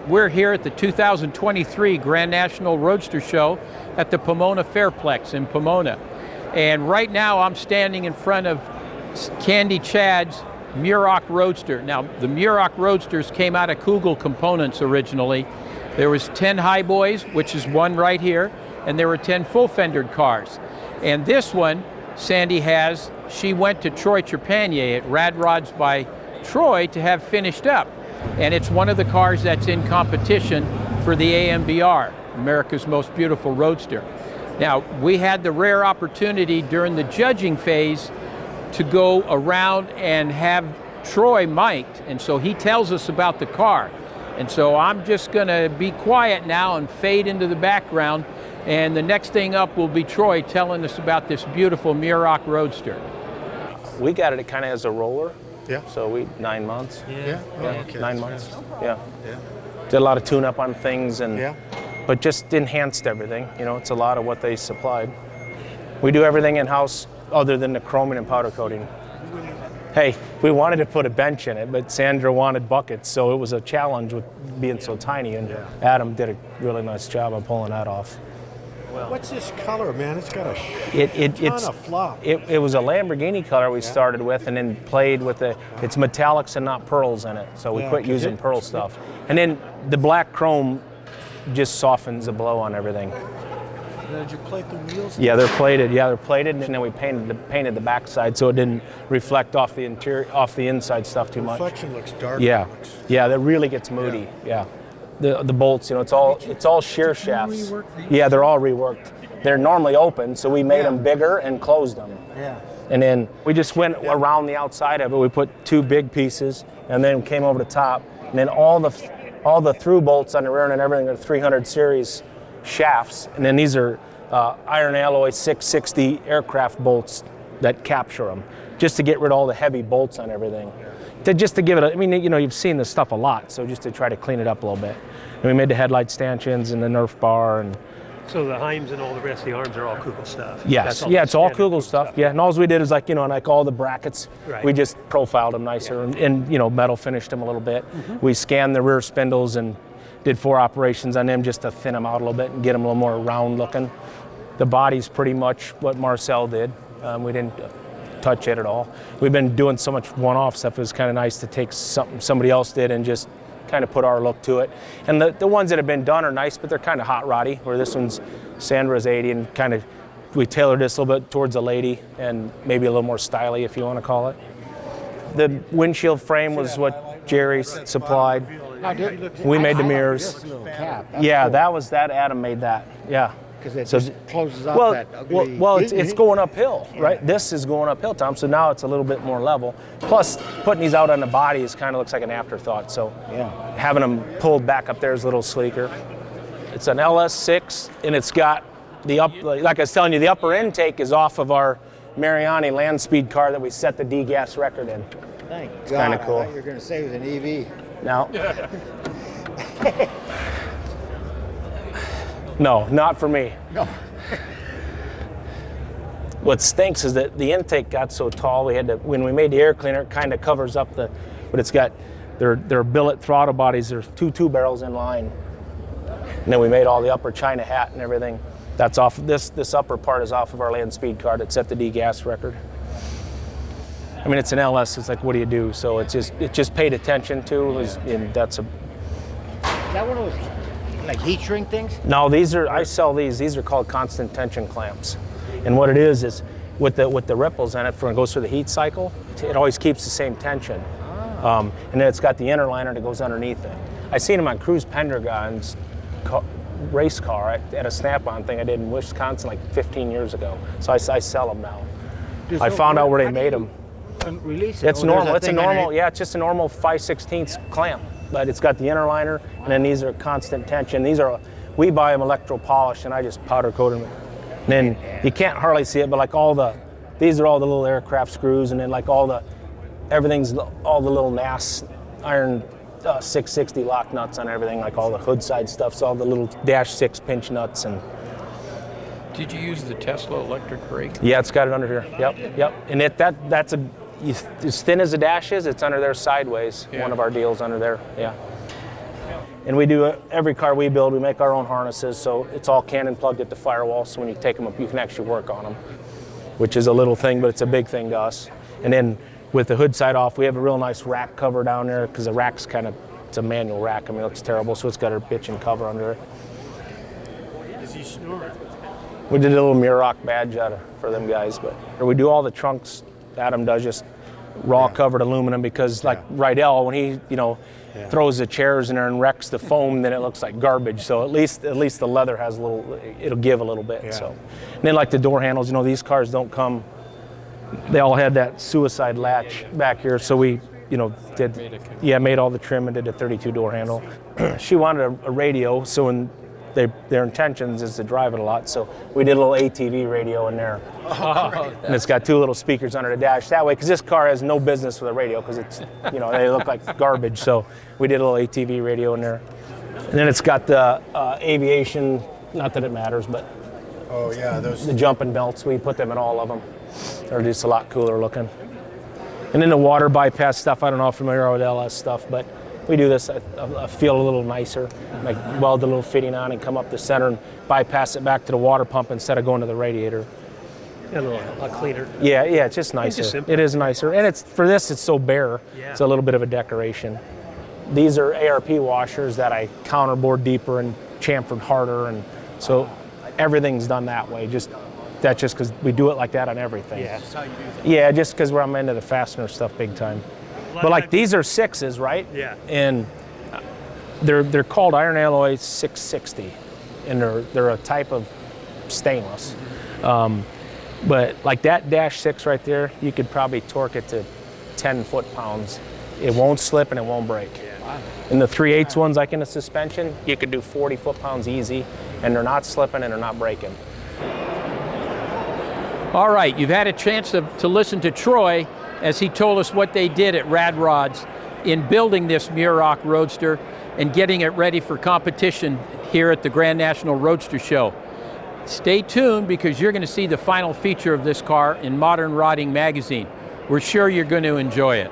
We're here at the 2023 Grand National Roadster Show at the Pomona Fairplex in Pomona. And right now I'm standing in front of Candy Chad's Muroc Roadster. Now, the Muroc Roadsters came out of Kugel Components originally. There was 10 highboys, which is one right here, and there were 10 full-fendered cars. And this one, Sandy has, she went to Troy Trepanier at Rad Rods by Troy to have finished up. And it's one of the cars that's in competition for the AMBR, America's Most Beautiful Roadster. Now, we had the rare opportunity during the judging phase to go around and have Troy mic'd, and so he tells us about the car. And so I'm just gonna be quiet now and fade into the background, and the next thing up will be Troy telling us about this beautiful Muroc Roadster. We got it kind of as a roller. Yeah. So 9 months. Yeah. Oh, okay. 9 months. Yeah. Did a lot of tune-up on things, and but just enhanced everything. You know, it's a lot of what they supplied. We do everything in-house other than the chroming and powder coating. Hey, we wanted to put a bench in it, but Sandra wanted buckets, so it was a challenge with being so tiny, and Adam did a really nice job of pulling that off. What's this color, man? It's got a ton of flop. It was a Lamborghini color we started with, and then played with it's metallics and not pearls in it, so we quit using pearl stuff. And then the black chrome just softens the blow on everything. Did you plate the wheels? Yeah, they're plated. Yeah, they're plated, and then we painted the backside so it didn't reflect off the interior, off the inside stuff too much. Reflection looks dark. Yeah, that really gets moody. Yeah. The bolts, you know, it's all shear shafts. Yeah, they're all reworked. They're normally open, so we made them bigger and closed them. Yeah. And then we just went around the outside of it. We put 2 big pieces, and then came over the top. And then all the through bolts on the rear end and everything are 300 series shafts. And then these are iron alloy 660 aircraft bolts that capture them, just to get rid of all the heavy bolts on everything. Just to give it I mean, you know, you've seen this stuff a lot, so just to try to clean it up a little bit. And we made the headlight stanchions and the Nerf bar. And so the Heims and all the rest of the arms are all Kugel stuff? Yes, it's all Kugel stuff. Yeah, and all we did is like all the brackets, we just profiled them nicer and metal finished them a little bit. We scanned the rear spindles and did 4 operations on them just to thin them out a little bit and get them a little more round looking. The body's pretty much what Marcel did. We didn't touch it at all. We've been doing so much one-off stuff. It was kind of nice to take something somebody else did and just kind of put our look to it. And the ones that have been done are nice, but they're kind of hot roddy, where this one's Sandra's 80, and kind of we tailored this a little bit towards a lady and maybe a little more stylish, if you want to call it. The windshield frame was what Jerry supplied. We made the mirrors. Yeah, that Adam made that. Yeah. Because it just closes off that ugly... Well, it's going uphill, right? This is going uphill, Tom, so now it's a little bit more level. Plus, putting these out on the body kind of looks like an afterthought, so having them pulled back up there is a little sleeker. It's an LS6, and it's got like I was telling you, the upper intake is off of our Mariani land speed car that we set the D-gas record in. Thank God. Kind of cool. I thought you were going to say it was an EV. No. No, not for me. No. What stinks is that the intake got so tall, we had to, when we made the air cleaner, it kind of covers up but it's got, they're billet throttle bodies, there's 2 barrels in line. And then we made all the upper China hat and everything. That's off, this upper part is off of our land speed car that set the D-gas record. I mean, it's an LS, it's like, what do you do? So it just paid attention to, and that's a... Is that one of those like heat shrink things? No, I sell these. These are called constant tension clamps. And what it is with the ripples in it, when it goes through the heat cycle, it always keeps the same tension. And then it's got the inner liner that goes underneath it. I seen them on Cruz Pendergon's race car at a Snap-on thing I did in Wisconsin like 15 years ago. So I sell them now. I found out where they made them. Release it? It's normal. It's a normal. Yeah, it's just a normal 5/16 clamp. But it's got the inner liner, and then these are constant tension. We buy them electro-polished, and I just powder coat them. And then you can't hardly see it, but like these are all the little aircraft screws, and then like everything's all the little NAS iron 660 lock nuts on everything, like all the hood side stuff, so all the little -6 pinch nuts. And did you use the Tesla electric brake? Yeah, it's got it under here. Yep. And that's as thin as the dash is, it's under there sideways. One of our deals under there. Yeah. And we do every car we build, we make our own harnesses, so it's all Canon plugged at the firewall, so when you take them up, you can actually work on them, which is a little thing, but it's a big thing to us. And then with the hood side off, we have a real nice rack cover down there, because the rack's kind of, it's a manual rack. I mean, it looks terrible, so it's got our bitch and cover under it. Is he snoring? We did a little Muroc badge for them guys, but we do all the trunks. Adam does just raw covered aluminum, because like Rydell, when he throws the chairs in there and wrecks the foam, then it looks like garbage. So at least the leather has a little, it'll give a little bit. Yeah. So, and then like the door handles, these cars don't come. They all had that suicide latch back here, so we made all the trim and did a 32 door handle. She wanted a radio, so when their intentions is to drive it a lot, so we did a little ATV radio in there. And it's got 2 little speakers under the dash that way, because this car has no business with a radio, because it's, they look like garbage, so we did a little ATV radio in there. And then it's got the aviation, not that it matters, but the jumping belts, we put them in all of them. They're just a lot cooler looking. And then the water bypass stuff, I don't know if you're familiar with LS stuff, but we do this, I feel a little nicer, like weld a little fitting on and come up the center and bypass it back to the water pump instead of going to the radiator. A lot cleaner. Yeah, it's just nicer. It is nicer. And it's so bare, it's a little bit of a decoration. These are ARP washers that I counterbore deeper and chamfered harder, and so everything's done that way. That's just because we do it like that on everything. Yeah. That's how you do that. Yeah, just because I'm into the fastener stuff big time. But like these are 6s, right? Yeah. And they're called iron alloy 660, and they're a type of stainless. But like that dash 6 right there, you could probably torque it to 10 foot-pounds. It won't slip and it won't break. Yeah. And the 3/8 ones, like in the suspension, you could do 40 foot-pounds easy, and they're not slipping and they're not breaking. All right, you've had a chance to listen to Troy as he told us what they did at Rad Rods in building this Muroc Roadster and getting it ready for competition here at the Grand National Roadster Show. Stay tuned, because you're going to see the final feature of this car in Modern Rodding magazine. We're sure you're going to enjoy it.